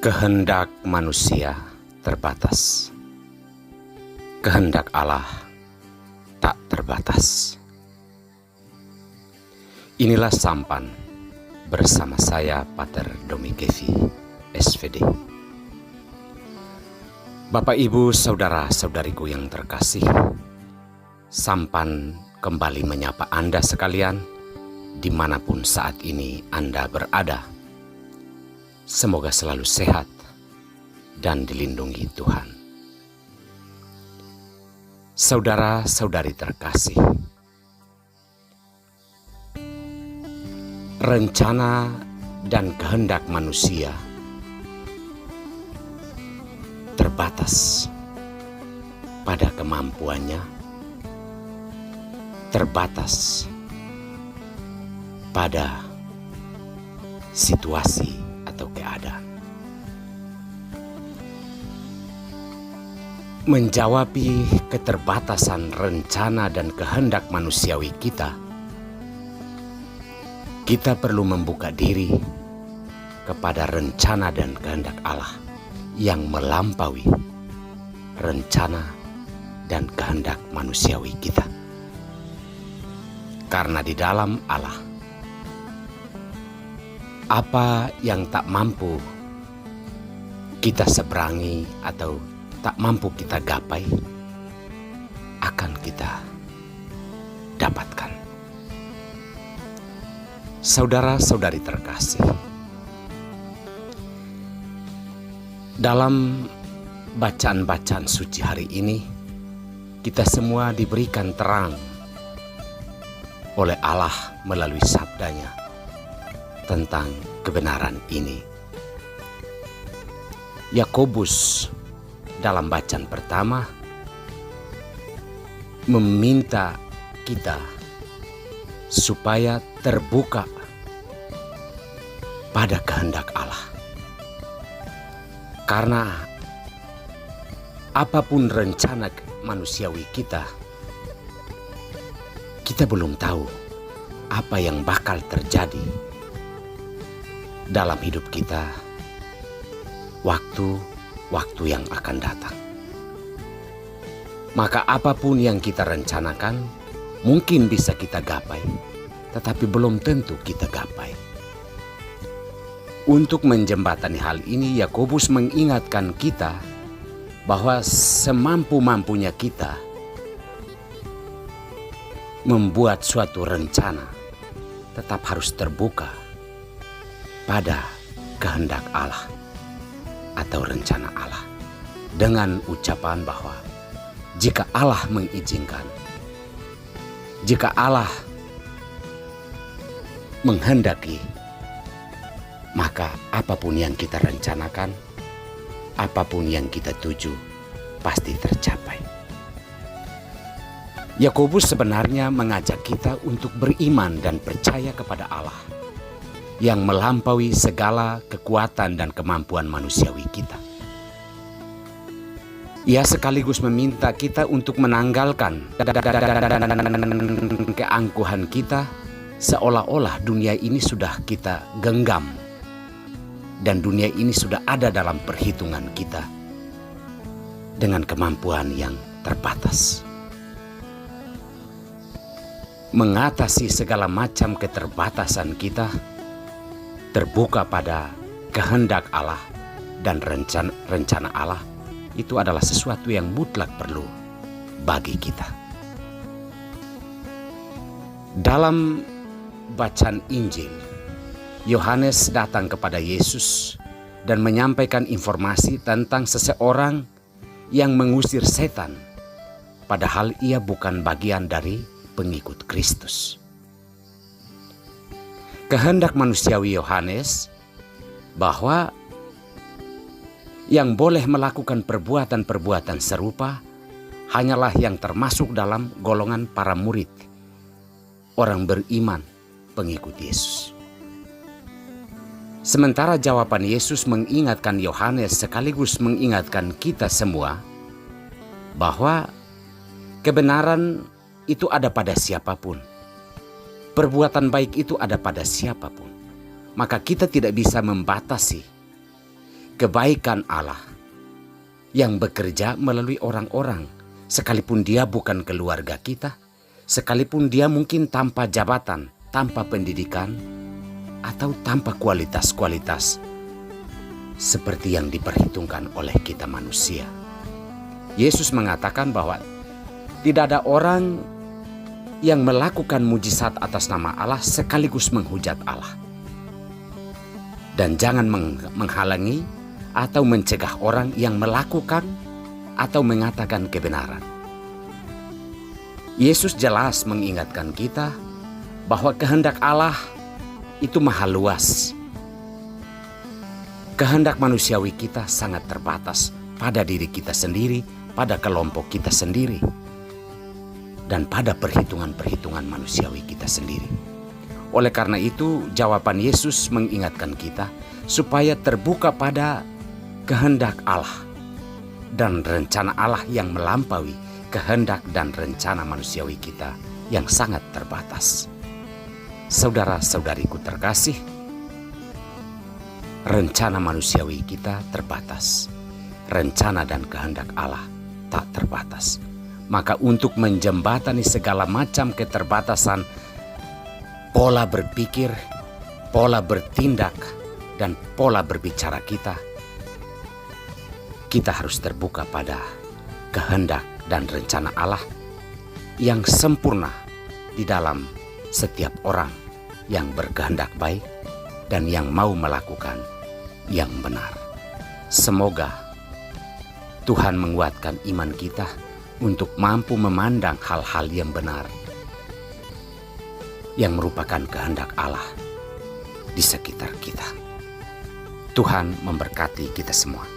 Kehendak manusia terbatas. Kehendak Allah tak terbatas. Inilah Sampan bersama saya Pater Domikevi, SVD. Bapak Ibu saudara-saudariku yang terkasih, Sampan kembali menyapa Anda sekalian dimanapun saat ini Anda berada. Semoga selalu sehat dan dilindungi Tuhan. Saudara-saudari terkasih, rencana dan kehendak manusia terbatas pada kemampuannya, terbatas pada situasi atau keadaan. Menjawabi keterbatasan rencana dan kehendak manusiawi kita perlu membuka diri kepada rencana dan kehendak Allah yang melampaui rencana dan kehendak manusiawi kita. Karena di dalam Allah, apa yang tak mampu kita seberangi atau tak mampu kita gapai akan kita dapatkan. Saudara-saudari terkasih, dalam bacaan-bacaan suci hari ini kita semua diberikan terang oleh Allah melalui sabdanya tentang kebenaran ini. Yakobus dalam bacaan pertama meminta kita supaya terbuka pada kehendak Allah. Karena apapun rencana manusiawi kita belum tahu apa yang bakal terjadi dalam hidup kita waktu yang akan datang. Maka apapun yang kita rencanakan mungkin bisa kita gapai, tetapi belum tentu kita gapai. Untuk menjembatani hal ini, Yakobus mengingatkan kita bahwa semampu-mampunya kita membuat suatu rencana tetap harus terbuka pada kehendak Allah atau rencana Allah, dengan ucapan bahwa jika Allah mengizinkan, jika Allah menghendaki, maka apapun yang kita rencanakan, apapun yang kita tuju pasti tercapai. Yakobus sebenarnya mengajak kita untuk beriman dan percaya kepada Allah yang melampaui segala kekuatan dan kemampuan manusiawi kita. Ia sekaligus meminta kita untuk menanggalkan keangkuhan kita, seolah-olah dunia ini sudah kita genggam dan dunia ini sudah ada dalam perhitungan kita dengan kemampuan yang terbatas. Mengatasi segala macam keterbatasan kita, terbuka pada kehendak Allah dan rencana Allah, itu adalah sesuatu yang mutlak perlu bagi kita. Dalam bacaan Injil, Yohanes datang kepada Yesus dan menyampaikan informasi tentang seseorang yang mengusir setan, padahal ia bukan bagian dari pengikut Kristus. Kehendak manusiawi Yohanes bahwa yang boleh melakukan perbuatan-perbuatan serupa hanyalah yang termasuk dalam golongan para murid, orang beriman, pengikut Yesus. Sementara jawaban Yesus mengingatkan Yohanes sekaligus mengingatkan kita semua bahwa kebenaran itu ada pada siapapun. Perbuatan baik itu ada pada siapapun. Maka kita tidak bisa membatasi kebaikan Allah yang bekerja melalui orang-orang, sekalipun dia bukan keluarga kita, sekalipun dia mungkin tanpa jabatan, tanpa pendidikan, atau tanpa kualitas-kualitas seperti yang diperhitungkan oleh kita manusia. Yesus mengatakan bahwa tidak ada orang yang melakukan mujizat atas nama Allah sekaligus menghujat Allah. Dan jangan menghalangi atau mencegah orang yang melakukan atau mengatakan kebenaran. Yesus jelas mengingatkan kita bahwa kehendak Allah itu maha luas. Kehendak manusiawi kita sangat terbatas pada diri kita sendiri, pada kelompok kita sendiri, dan pada perhitungan-perhitungan manusiawi kita sendiri. Oleh karena itu, jawaban Yesus mengingatkan kita supaya terbuka pada kehendak Allah dan rencana Allah yang melampaui kehendak dan rencana manusiawi kita yang sangat terbatas. Saudara-saudariku terkasih, rencana manusiawi kita terbatas. Rencana dan kehendak Allah tak terbatas. Maka untuk menjembatani segala macam keterbatasan pola berpikir, pola bertindak, dan pola berbicara kita, kita harus terbuka pada kehendak dan rencana Allah yang sempurna di dalam setiap orang yang berkehendak baik dan yang mau melakukan yang benar. Semoga Tuhan menguatkan iman kita untuk mampu memandang hal-hal yang benar, yang merupakan kehendak Allah di sekitar kita. Tuhan memberkati kita semua.